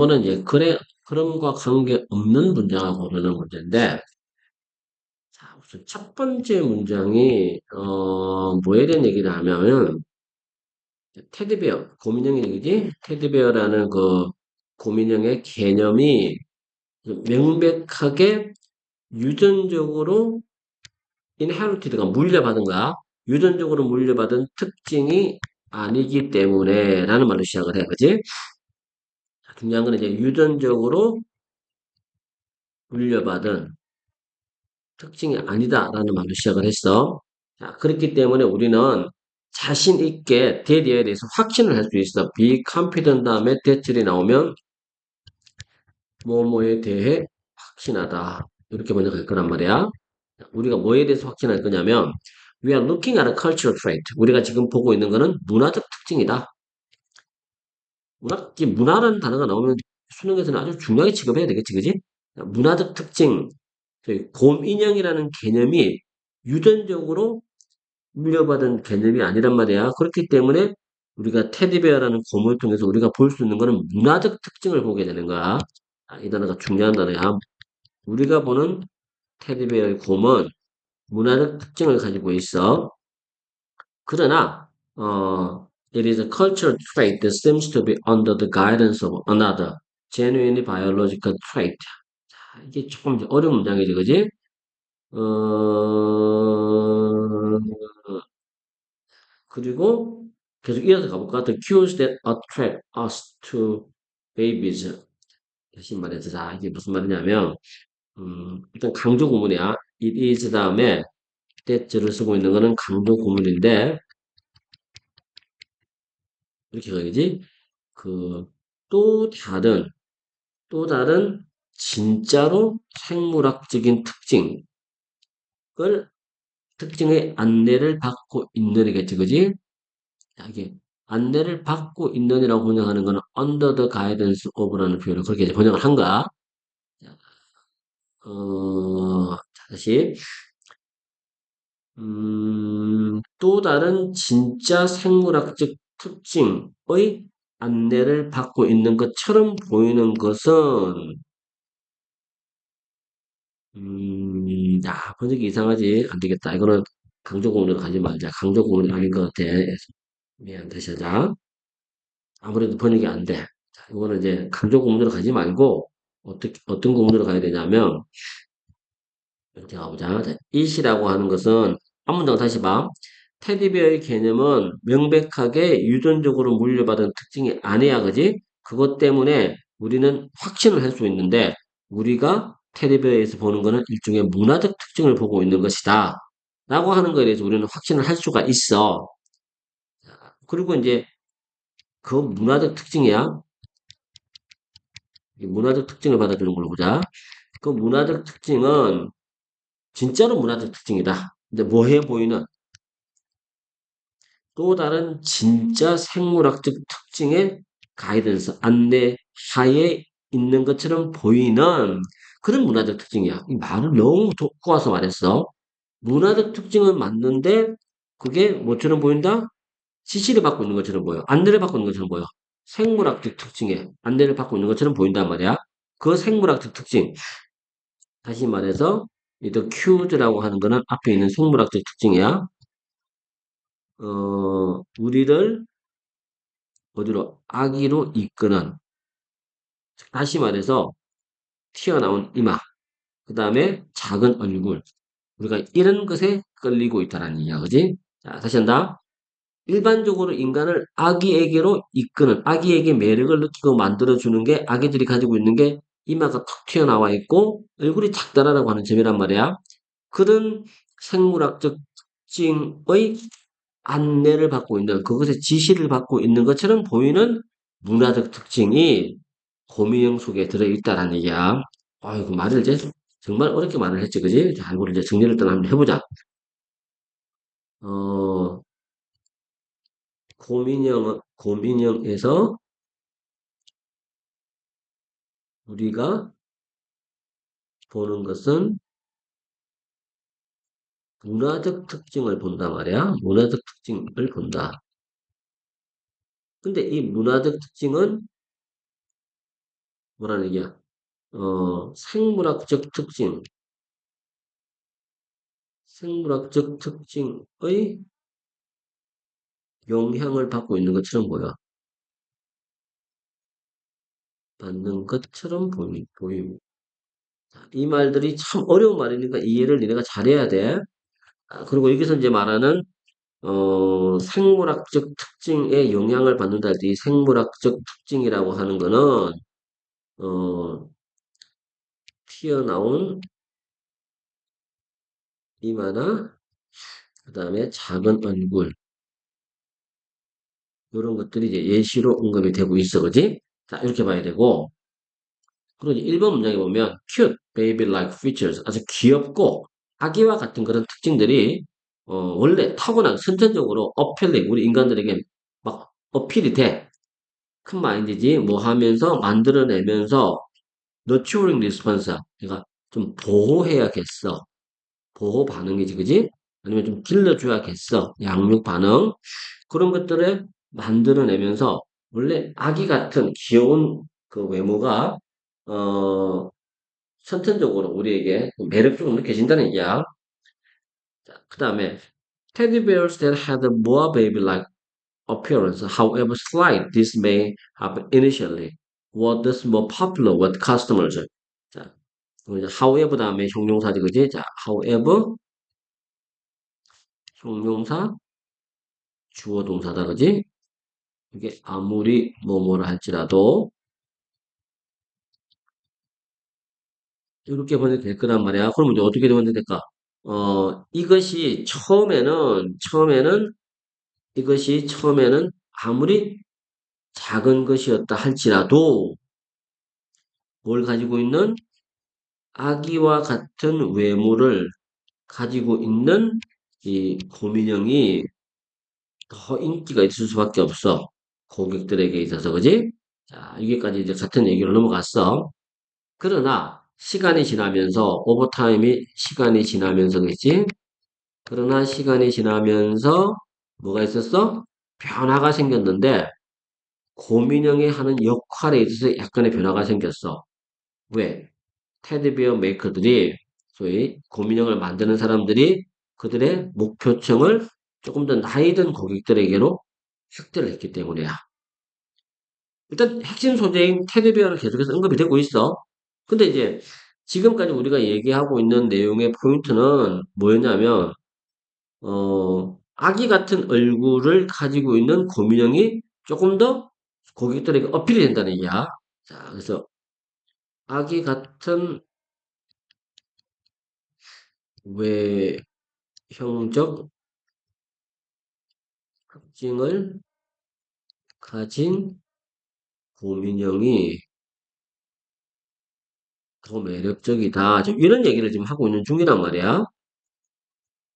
이거는 이제 그럼과 관계없는 문장을 고르는 문제인데, 자, 우선 첫 번째 문장이, 뭐에 대한 얘기를 하냐면, 테디베어, 곰인형 얘기지? 테디베어라는 그 곰인형의 개념이 명백하게 유전적으로 inherited가 물려받은 거야. 유전적으로 물려받은 특징이 아니기 때문에 라는 말로 시작을 해. 그지? 자, 중요한 건 이제 유전적으로 물려받은 특징이 아니다라는 말로 시작을 했어. 자, 그렇기 때문에 우리는 자신 있게 that에 대해서 확신을 할 수 있어. be confident 다음에 that이 나오면 뭐뭐에 대해 확신하다. 이렇게 먼저 갈 거란 말이야. 우리가 뭐에 대해서 확신할 거냐면 we are looking at a cultural trait. 우리가 지금 보고 있는 거는 문화적 특징이다. 이 문화라는 단어가 나오면 수능에서는 아주 중요하게 취급해야 되겠지, 그지? 문화적 특징, 저희 곰인형이라는 개념이 유전적으로 물려받은 개념이 아니란 말이야. 그렇기 때문에 우리가 테디베어라는 곰을 통해서 우리가 볼 수 있는 거는 문화적 특징을 보게 되는 거야. 이 단어가 중요한 단어야. 우리가 보는 테디베어의 곰은 문화적 특징을 가지고 있어. 그러나 it is a cultural trait that seems to be under the guidance of another genuinely biological trait. 자, 이게 조금 이제 어려운 문장이지, 그지? 어, 그리고 계속 이어서 가볼까? The cues that attract us to babies. 다시 말해서, 자, 이게 무슨 말이냐면, 일단 강조 구문이야. It is 다음에 that를 쓰고 있는 거는 강조 구문인데, 이렇게 가야지. 그, 또 다른, 또 다른 진짜로 생물학적인 특징의 안내를 받고 있는 이겠지, 그지? 자, 이게 안내를 받고 있는이라고 번역하는 거는 under the guidance of라는 표현을 그렇게 이제 번역을 한 거야. 자, 자, 다시 또 다른 진짜 생물학적 특징의 안내를 받고 있는 것처럼 보이는 것은 번역이 이상하지. 안 되겠다. 이거는 강조구문으로 가지 말자. 강조구문이 아닌 것 같아. 미안, 다시 하자. 아무래도 번역이 안 돼. 자, 이거는 이제 강조 구문으로 가지 말고 어떤 구문으로 가야 되냐면 이렇게 가보자. 자, it이라고 하는 것은 한 문장 다시 봐. 테디베어의 개념은 명백하게 유전적으로 물려받은 특징이 아니야, 그지? 그것 때문에 우리는 확신을 할 수 있는데 우리가 테디베어에서 보는 거는 일종의 문화적 특징을 보고 있는 것이다. 라고 하는 거에 대해서 우리는 확신을 할 수가 있어. 그리고 이제 그 문화적 특징이야. 이 문화적 특징을 받아주는 걸로 보자. 그 문화적 특징은 진짜로 문화적 특징이다. 이제 뭐해 보이는 또 다른 진짜 생물학적 특징의 가이던스, 안내 하에 있는 것처럼 보이는 그런 문화적 특징이야. 이 말을 너무 꼬아서 말했어. 문화적 특징은 맞는데 그게 뭐처럼 보인다? 지시를 받고 있는 것처럼 보여. 안내를 받고 있는 것처럼 보여. 생물학적 특징에 안내를 받고 있는 것처럼 보인단 말이야. 그 생물학적 특징. 다시 말해서 이 the cue라고 하는 거는 앞에 있는 생물학적 특징이야. 우리를 어디로 아기로 이끄는 다시 말해서 튀어나온 이마 그 다음에 작은 얼굴 우리가 이런 것에 끌리고 있다라는 얘기야 그지? 자 다시 한다. 일반적으로 인간을 아기에게로 이끄는 아기에게 매력을 느끼고 만들어주는 게 아기들이 가지고 있는 게 이마가 턱 튀어나와 있고 얼굴이 작다라고 하는 점이란 말이야. 그런 생물학적 특징의 안내를 받고 있는 그것의 지시를 받고 있는 것처럼 보이는 문화적 특징이 고민형 속에 들어있다라는 얘기야. 아이고 말을 이제 정말 어렵게 말을 했지 그지? 자 이거를 이제 정리를 또 한번 해보자. 어 고민형에서 우리가 보는 것은 문화적 특징을 본단 말이야. 문화적 특징을 본다. 근데 이 문화적 특징은 뭐라는 얘기야? 생물학적 특징, 생물학적 특징의 영향을 받고 있는 것처럼 보여. 받는 것처럼 보임. 자, 이 말들이 참 어려운 말이니까 이해를 니네가 잘해야 돼. 그리고 여기서 이제 말하는 생물학적 특징에 영향을 받는다 할 때 이 생물학적 특징이라고 하는 거는 어, 튀어나온 이마나 그다음에 작은 얼굴 이런 것들이 이제 예시로 언급이 되고 있어, 그지? 자, 이렇게 봐야 되고 그리고 이제 1번 문장에 보면 cute, baby-like features 아주 귀엽고 아기와 같은 그런 특징들이 원래 타고난 선천적으로 어필링 우리 인간들에게 막 어필이 돼. 큰 마인드지 뭐 하면서 만들어내면서 nurturing response 그러니까 좀 보호해야겠어. 보호 반응이지, 그지? 아니면 좀 길러줘야겠어. 양육 반응. 그런 것들을 만들어내면서 원래 아기 같은 귀여운 그 외모가 어 선천적으로 우리에게 매력적으로 느껴진다는 얘기야. 자, 그 다음에 teddy bears that had a more baby-like appearance, however slight this may have initially, were thus more popular with customers. 자, 그럼 이제 however 다음에 형용사지, 그지? 자, however 형용사 주어 동사다, 그지? 이게 아무리 뭐뭐라 할지라도 이렇게 번역이 될 거란 말이야. 그럼 이제 어떻게 번역이 될까? 이것이 처음에는 아무리 작은 것이었다 할지라도 뭘 가지고 있는 아기와 같은 외모를 가지고 있는 이 곰인형이 더 인기가 있을 수밖에 없어. 고객들에게 있어서, 그지? 자, 여기까지 이제 같은 얘기로 넘어갔어. 그러나 시간이 지나면서 오버타임이 시간이 지나면서겠지? 그러나 시간이 지나면서 뭐가 있었어? 변화가 생겼는데 고민형이 하는 역할에 있어서 약간의 변화가 생겼어. 왜? 테디베어 메이커들이 소위 고민형을 만드는 사람들이 그들의 목표층을 조금 더 나이 든 고객들에게로 확대를 했기 때문이야. 일단 핵심 소재인 테디베어는 계속해서 언급이 되고 있어. 근데 이제 지금까지 우리가 얘기하고 있는 내용의 포인트는 뭐였냐면 아기 같은 얼굴을 가지고 있는 고민형이 조금 더 고객들에게 어필이 된다는 얘기야. 자, 그래서 아기 같은 외형적 특징을 가진 고민형이 더 매력적이다. 지금 이런 얘기를 지금 하고 있는 중이란 말이야.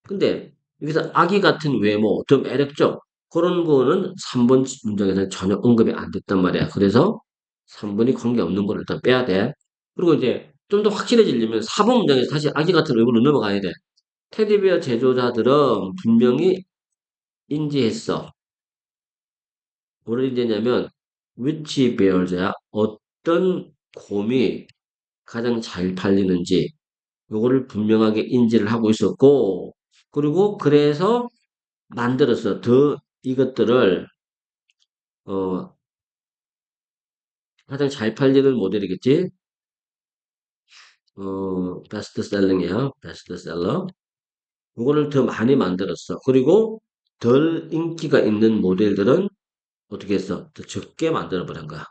근데 여기서 아기 같은 외모, 더 매력적 그런 거는 3번 문장에서는 전혀 언급이 안 됐단 말이야. 그래서 3번이 관계없는 걸 일단 빼야 돼. 그리고 이제 좀 더 확실해지려면 4번 문장에서 다시 아기 같은 얼굴로 넘어가야 돼. 테디베어 제조자들은 분명히 인지했어. 뭐를 인지했냐면 which bears야 어떤 곰이 가장 잘 팔리는지 요거를 분명하게 인지를 하고 있었고 그리고 그래서 만들어서 더 이것들을 어 가장 잘 팔리는 모델이겠지. 베스트셀링이야. 베스트셀러. 이거를 더 많이 만들었어. 그리고 덜 인기가 있는 모델들은 어떻게 했어? 더 적게 만들어 버린 거야.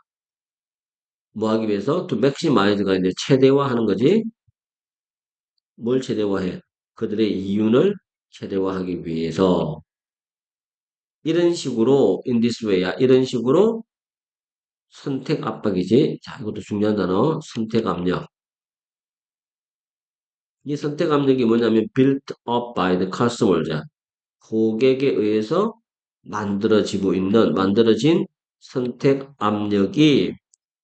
뭐 하기 위해서? 또 맥시마이즈가 이제 최대화하는 거지. 뭘 최대화해? 그들의 이윤을 최대화하기 위해서 이런 식으로 in this way야. 이런 식으로 선택 압박이지. 자, 이것도 중요한 단어. 선택 압력. 이 선택 압력이 뭐냐면 built up by the customers. 고객에 의해서 만들어진 선택 압력이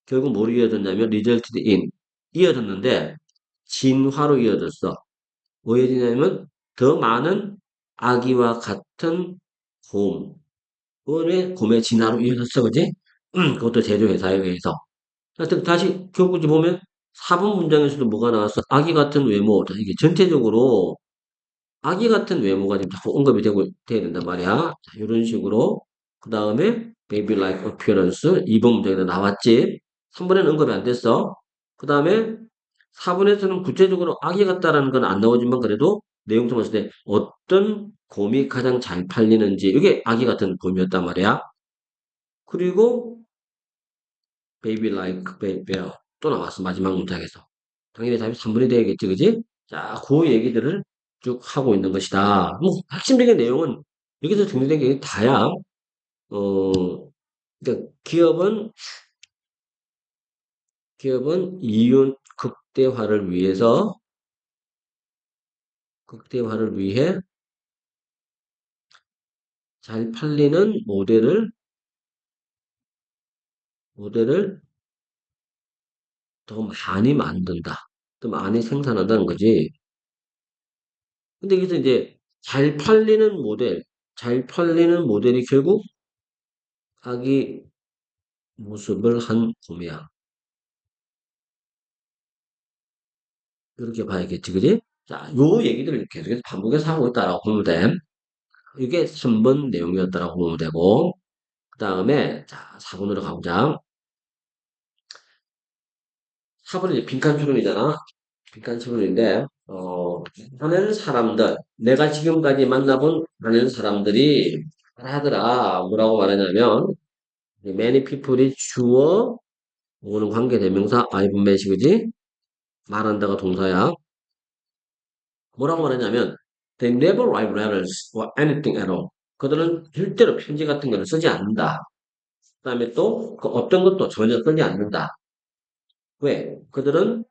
결국 뭐로 이어졌냐면 resulted in 이어졌는데 진화로 이어졌어. 뭐 이어지냐면 더 많은 아기와 같은 곰. 그거는 곰의 진화로 이어졌어, 그지? 그것도 제조회사에 의해서. 하여튼 다시 결국 이제 보면 4번 문장에서도 뭐가 나왔어? 아기 같은 외모. 자, 이게 전체적으로 아기 같은 외모가 지금 자꾸 언급이 돼야 된단 말이야. 자, 이런 식으로. 그 다음에 baby like appearance 2번 문장에도 나왔지. 3번에는 언급이 안 됐어. 그 다음에 4번에서는 구체적으로 아기 같다라는 건 안 나오지만 그래도 내용상 봤을 때 어떤 곰이 가장 잘 팔리는지 이게 아기 같은 곰이었단 말이야. 그리고 baby like bear 또 나왔어. 마지막 문장에서. 당연히 답이 3번이 돼야겠지, 그지? 자, 그 얘기들을 쭉 하고 있는 것이다. 뭐, 핵심적인 내용은 여기서 정리된 게 다야. 그러니까 기업은 이윤 극대화를 위해 잘 팔리는 모델을 더 많이 만든다. 더 많이 생산한다는 거지. 근데 여기서 이제 잘 팔리는 모델이 결국 자기 모습을 한 곰이야. 이렇게 봐야겠지, 그지? 자, 요 얘기들을 계속해서 반복해서 하고 있다라고 보면 돼. 이게 3번 내용이었다라고 보면 되고, 그 다음에, 자, 4번으로 가보자. 4번은 이제 빈칸 추론이잖아. 빈칸 추론인데, 많은 사람들, 내가 지금까지 만나본 많은 사람들이 하더라. 뭐라고 말하냐면, many people이 주어, 오는 관계대명사, I've met이 그지? 말한다가 동사야. 뭐라고 말하냐면 they never write letters or anything at all. 그들은 절대로 편지 같은 거를 쓰지 않는다. 그다음에 또 그 어떤 것도 전혀 쓰지 않는다. 왜? 그들은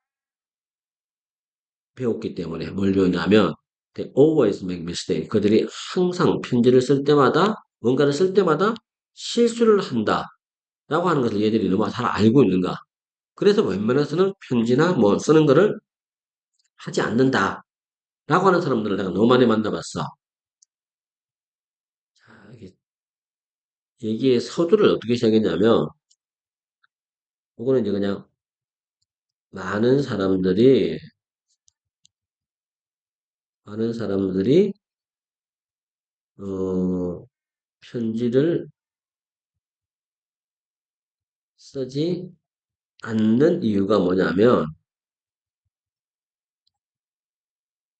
배웠기 때문에 뭘 배웠냐면 they always make mistake. 그들이 항상 편지를 쓸 때마다 뭔가를 쓸 때마다 실수를 한다. 라고 하는 것을 얘들이 너무 잘 알고 있는가. 그래서 웬만해서는 편지나 뭐 쓰는 거를 하지 않는다. 라고 하는 사람들을 내가 너무 많이 만나봤어. 자, 얘기의 서두를 어떻게 시작했냐면, 이거는 이제 그냥 많은 많은 사람들이, 어, 편지를 쓰지 않는 이유가 뭐냐면,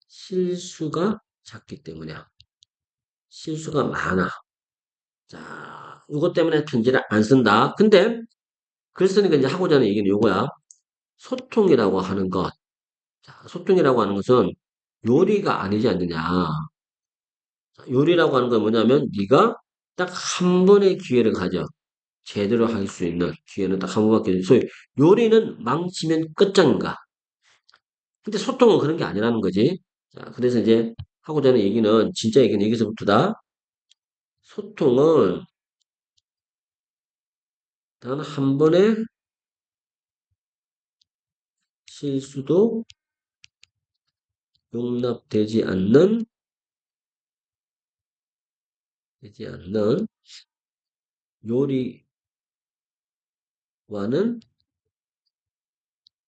실수가 작기 때문이야. 실수가 많아. 자, 이것 때문에 편지를 안 쓴다. 근데, 글 쓰니까 이제 하고자 하는 얘기는 요거야. 소통이라고 하는 것. 자, 소통이라고 하는 것은 요리가 아니지 않느냐. 요리라고 하는 건 뭐냐면, 네가 딱 한 번의 기회를 가져. 제대로 할 수 있는 기회는 딱 한 번밖에 없어요. 소위 요리는 망치면 끝장인가. 근데 소통은 그런 게 아니라는 거지. 자, 그래서 이제 하고자 하는 얘기는 진짜 얘기는 여기서부터다. 소통은 단 한 번의 실수도 용납되지 않는 요리와는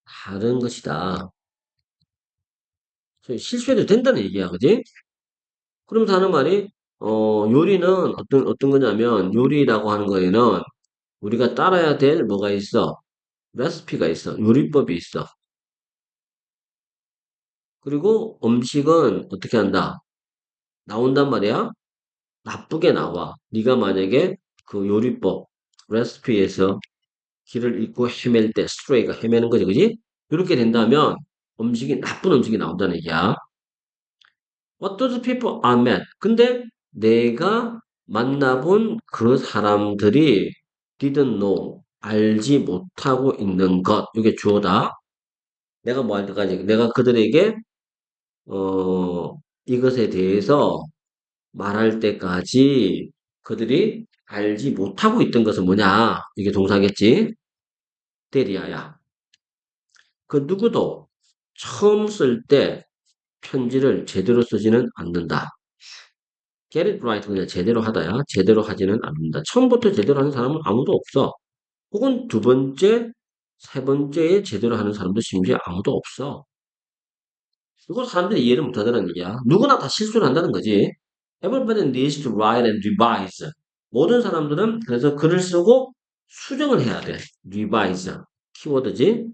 다른 것이다. 소위 실수해도 된다는 얘기야, 그지? 그러면서 하는 말이 요리는 어떤 거냐면 요리라고 하는 거에는 우리가 따라야 될 뭐가 있어? 레시피가 있어. 요리법이 있어. 그리고 음식은 어떻게 한다? 나온단 말이야? 나쁘게 나와. 네가 만약에 그 요리법, 레시피에서 길을 잃고 헤맬 때, 스트레이가 헤매는 거지, 그지? 이렇게 된다면 나쁜 음식이 나온다는 얘기야. What those people are mad. 근데 내가 만나본 그 사람들이 didn't know. 알지 못하고 있는 것. 이게 주어다. 내가 뭐 할 때까지, 내가 그들에게 이것에 대해서 말할 때까지 그들이 알지 못하고 있던 것은 뭐냐? 이게 동사겠지? 데리아야. 그 누구도 처음 쓸 때 편지를 제대로 쓰지는 않는다. Get it right 그냥 제대로 하다야. 제대로 하지는 않는다. 처음부터 제대로 하는 사람은 아무도 없어. 혹은 두 번째 세 번째에 제대로 하는 사람도 심지어 아무도 없어. 이걸 사람들이 이해를 못하다는 얘기야. 누구나 다 실수를 한다는 거지. Everybody needs to write and revise. 모든 사람들은 그래서 글을 쓰고 수정을 해야 돼. revise. 키워드지.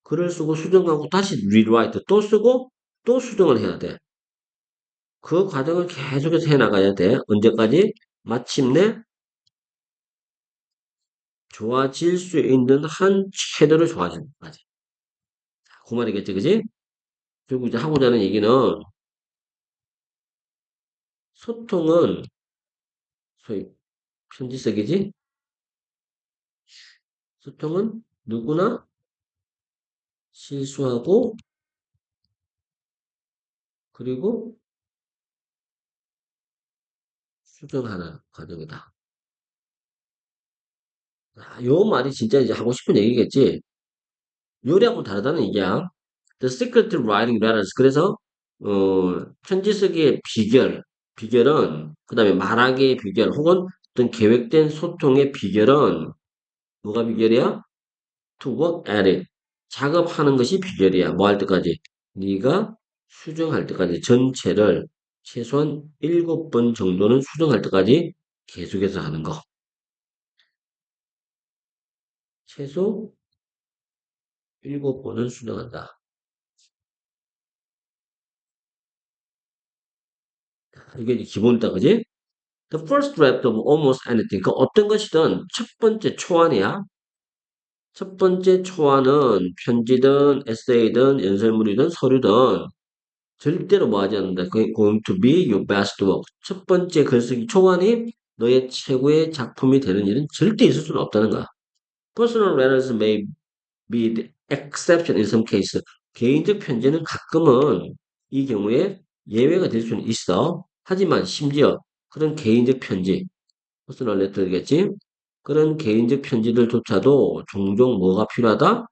글을 쓰고 수정하고 다시 rewrite 또 쓰고 또 수정을 해야 돼. 그 과정을 계속해서 해나가야 돼. 언제까지? 마침내 좋아질 수 있는 한 최대로 좋아지는 까지. 그 말이겠지, 그지? 그리고 이제 하고자 하는 얘기는 소통은 소위 편지 쓰기지? 소통은 누구나 실수하고 그리고 수정하는 과정이다. 요 말이 진짜 이제 하고 싶은 얘기겠지. 요리하고 다르다는 얘기야. The secret to writing letters. 그래서 편지 쓰기의 비결은 그다음에 말하기의 비결 혹은 어떤 계획된 소통의 비결은 뭐가 비결이야? To work at it. 작업하는 것이 비결이야. 뭐 할 때까지? 네가 수정할 때까지 전체를 최소한 7번 정도는 수정할 때까지 계속해서 하는 거. 최소 7번은 수정한다. 이게 이제 기본이다, 그지? The first draft of almost anything. 그 어떤 것이든 첫 번째 초안이야. 첫 번째 초안은 편지든 에세이든 연설문이든 서류든 절대로 뭐 하지 않는다. 그게 going to be your best work. 첫 번째 글쓰기 초안이 너의 최고의 작품이 되는 일은 절대 있을 수는 없다는 거야. Personal letters may be the exception in some cases. 개인적 편지는 가끔은 이 경우에 예외가 될 수는 있어. 하지만 심지어 그런 개인적 편지, 퍼스널 레터겠지? 그런 개인적 편지들조차도 종종 뭐가 필요하다?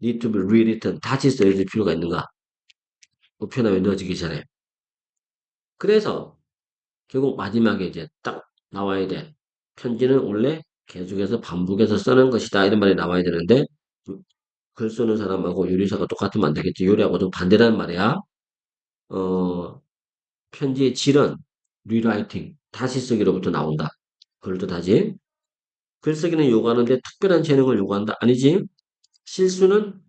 Need to be rewritten. 다시 써야 필요가 있는가? 우편함에 넣어지기 전에. 그래서 결국 마지막에 이제 딱 나와야 돼. 편지는 원래 계속해서 반복해서 쓰는 것이다. 이런 말이 나와야 되는데 글 쓰는 사람하고 요리사가 똑같으면 안 되겠지. 요리하고 좀 반대란 말이야. 어, 편지의 질은 리라이팅, 다시 쓰기로부터 나온다. 글도 다시. 글쓰기는 요구하는데 특별한 재능을 요구한다. 아니지. 실수는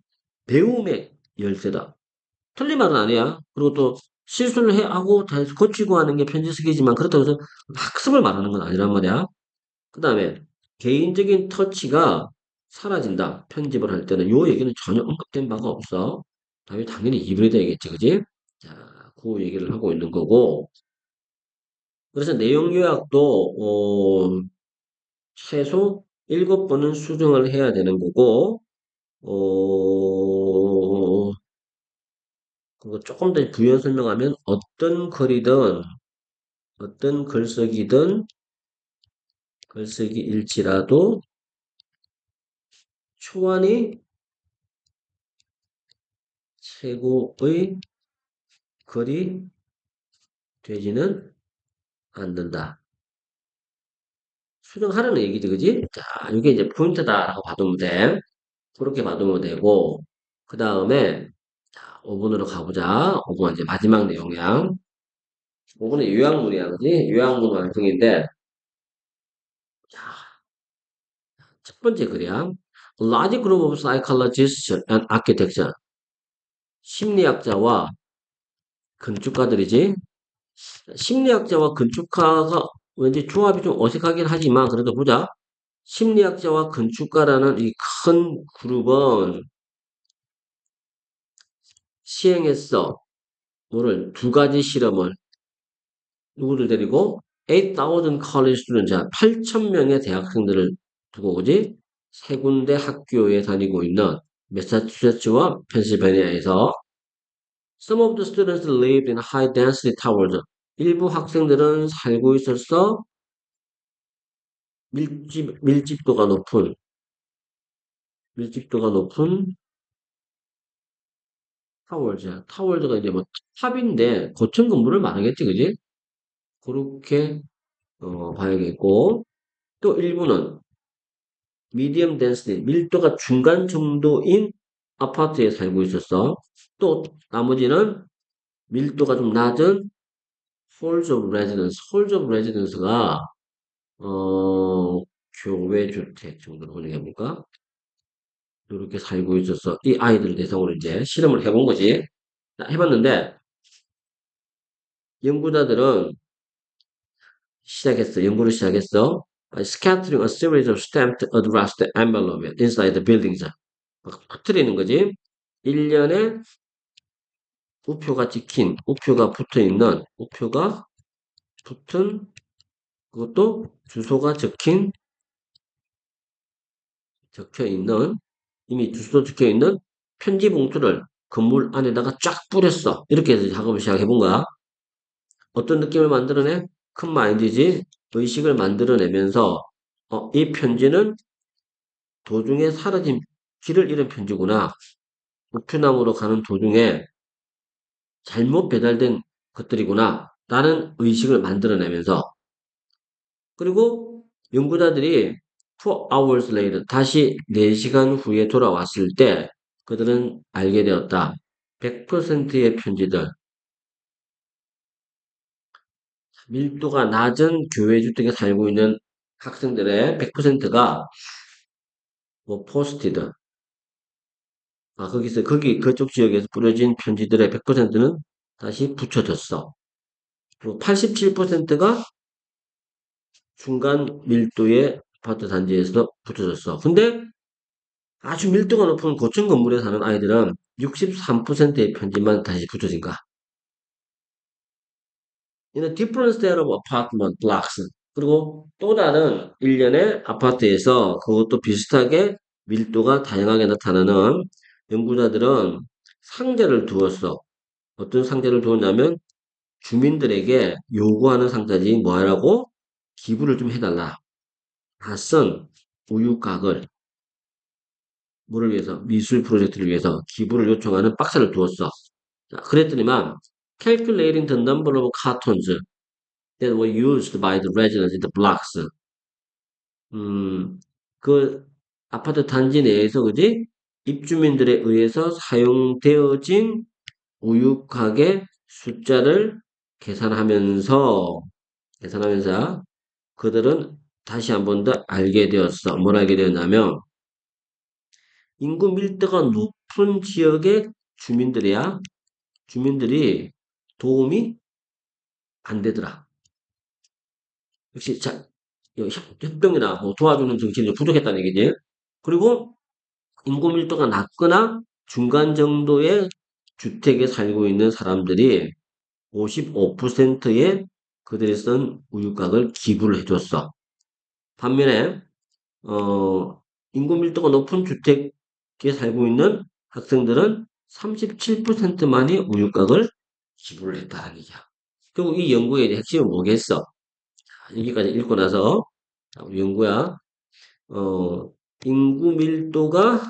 배움의 열쇠다. 틀린 말은 아니야. 그리고 또 실수를 하고 다시 고치고 하는 게 편지 쓰기지만 그렇다고 해서 학습을 말하는 건 아니란 말이야. 그 다음에 개인적인 터치가 사라진다. 편집을 할 때는 요 얘기는 전혀 언급된 바가 없어. 당연히 이분이 되겠지, 그지? 자, 그 얘기를 하고 있는 거고. 그래서 내용 요약도 최소 7번은 수정을 해야 되는 거고, 어, 그리고 조금 더 부연 설명하면 어떤 글이든 어떤 글쓰기든 글쓰기일지라도 초안이 최고의 글이 되지는 않는다. 수정하라는 얘기지, 그지? 자, 이게 이제 포인트다라고 봐두면 돼. 그렇게 봐두면 되고, 그 다음에, 자, 5번으로 가보자. 5번 이제 마지막 내용이야. 5번은 요약문이야, 그지? 요약문 완성인데, 자, 첫 번째 글이야. Large group of psychologists and architects. 심리학자와 건축가들이지. 심리학자와 건축가가 왠지 조합이 좀 어색하긴 하지만, 그래도 보자. 심리학자와 건축가라는 이 큰 그룹은 시행했어. 뭐를 두 가지 실험을 누구를 데리고 8,000 college students, 8,000명의 대학생들을 두고 오지 세 군데 학교에 다니고 있는 매사추세츠와 펜실베니아에서 some of the students lived in high density towers. 일부 학생들은 살고 있어서 밀집도가 높은 밀집도가 높은 타월즈. 타월즈가 이제 뭐 탑인데 고층 건물을 말하겠지, 그지? 그렇게 봐야겠고 또 일부는 medium density, 밀도가 중간 정도인 아파트에 살고 있었어. 또 나머지는 밀도가 좀 낮은 halls of residence, halls of residence가 교외 주택 정도로 번역해볼까? 이렇게 살고 있었어. 이 아이들 대상으로 이제 실험을 해본 거지. 해봤는데 연구자들은 연구를 시작했어. By scattering a series of stamped addressed envelopes inside the buildings. 막 퍼뜨리는 거지. 1년에 우표가 붙은, 그것도 주소가 적혀 있는, 이미 주소 적혀 있는 편지 봉투를 건물 안에다가 쫙 뿌렸어. 이렇게 해서 작업을 시작해 본 거야. 어떤 느낌을 만들어내? 큰 마인드지. 의식을 만들어내면서, 이 편지는 도중에 사라진 길을 잃은 편지구나. 우편함으로 가는 도중에 잘못 배달된 것들이구나. 라는 의식을 만들어내면서, 그리고 연구자들이 4 hours later, 다시 4시간 후에 돌아왔을 때 그들은 알게 되었다. 100%의 편지들, 밀도가 낮은 교외주택에 살고 있는 학생들의 100%가 뭐 포스티드, 그쪽 지역에서 뿌려진 편지들의 100%는 다시 붙여졌어. 그리고 87%가 중간 밀도의 아파트 단지에서 붙여졌어. 근데 아주 밀도가 높은 고층 건물에 사는 아이들은 63%의 편지만 다시 붙여진 거야. In a different set of apartment blocks. 그리고 또 다른 일련의 아파트에서 그것도 비슷하게 밀도가 다양하게 나타나는 연구자들은 상자를 두었어. 어떤 상자를 두었냐면 주민들에게 요구하는 상자지 뭐하라고? 기부를 좀 해달라. 낯선 우유곽을 뭐를 위해서? 미술 프로젝트를 위해서 기부를 요청하는 박스를 두었어. 자, 그랬더니만 calculating the number of cartons that were used by the residents in the blocks. 그 아파트 단지 내에서 그지? 입주민들에 의해서 사용되어진 우유곽의 숫자를 계산하면서 그들은 다시 한 번 더 알게 되었어. 뭘 알게 되었냐면 인구 밀도가 높은 지역의 주민들이 도움이 안 되더라. 역시 협동이나 뭐 도와주는 정신이 좀 부족했다는 얘기지. 그리고 인구 밀도가 낮거나 중간 정도의 주택에 살고 있는 사람들이 55%의 그들이 쓴 우유곽을 기부를 해줬어. 반면에 인구 밀도가 높은 주택에 살고 있는 학생들은 37%만이 우유곽을 기부를 했다는 얘기야. 결국 이 연구의 핵심은 뭐겠어? 여기까지 읽고 나서 우리 연구야. 인구 밀도가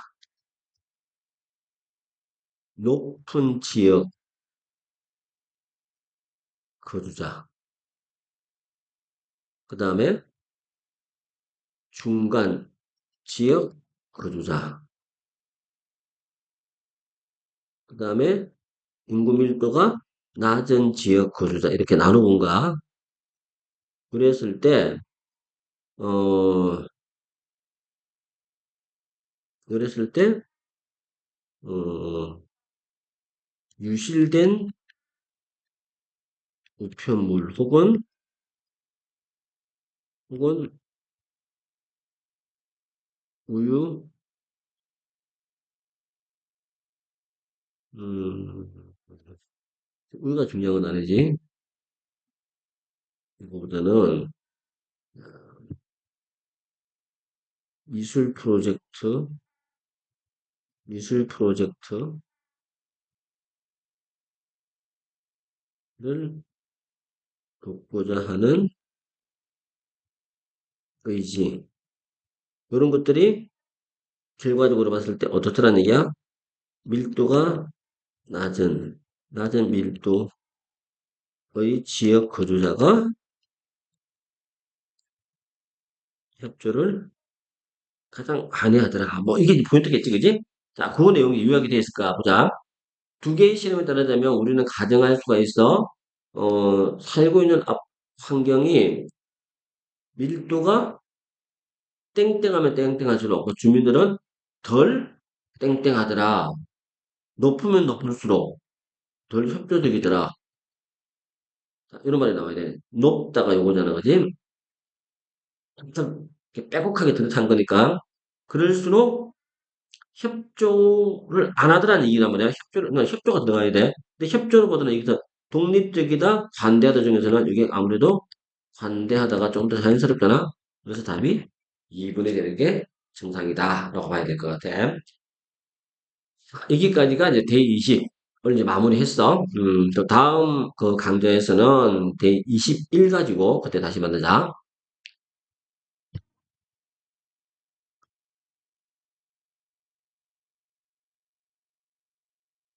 높은 지역 거주자, 그 다음에 중간 지역 거주자, 그 다음에 인구 밀도가 낮은 지역 거주자 이렇게 나누는 거야. 그랬을 때, 어, 그랬을 때, 어, 유실된 우편물 혹은 우유, 음, 우유가 중요한 건 아니지. 이거보다는 미술 프로젝트, 미술 프로젝트를 돕고자 하는 의지. 이런 것들이 결과적으로 봤을 때 어떻더란 얘기야? 밀도가 낮은 밀도의 지역 거주자가 협조를 가장 관여하더라. 뭐 이게 이제 포인트겠지, 그지? 자, 그 내용이 요약이 되어 있을까 보자. 두 개의 실험에 따르자면 우리는 가정할 수가 있어. 살고 있는 환경이 밀도가 땡땡하면 땡땡할수록 그 주민들은 덜 땡땡하더라. 높으면 높을수록 덜 협조적이더라. 자, 이런 말이 나와야 돼. 높다가 요거잖아, 그지? 참 이렇게 빼곡하게 들어찬 거니까. 그럴수록 협조를 안 하더라는 얘기란 말이야. 협조가 들어가야 돼. 근데 협조보다는 여기서 독립적이다, 관대하다 중에서는 이게 아무래도 관대하다가 좀 더 자연스럽잖아. 그래서 답이 2분의 되는 게 정상이다. 라고 봐야 될 것 같아. 여기까지가 이제 데이 20을 이제 마무리했어. 또 다음 그 강좌에서는 데이 21 가지고 그때 다시 만나자.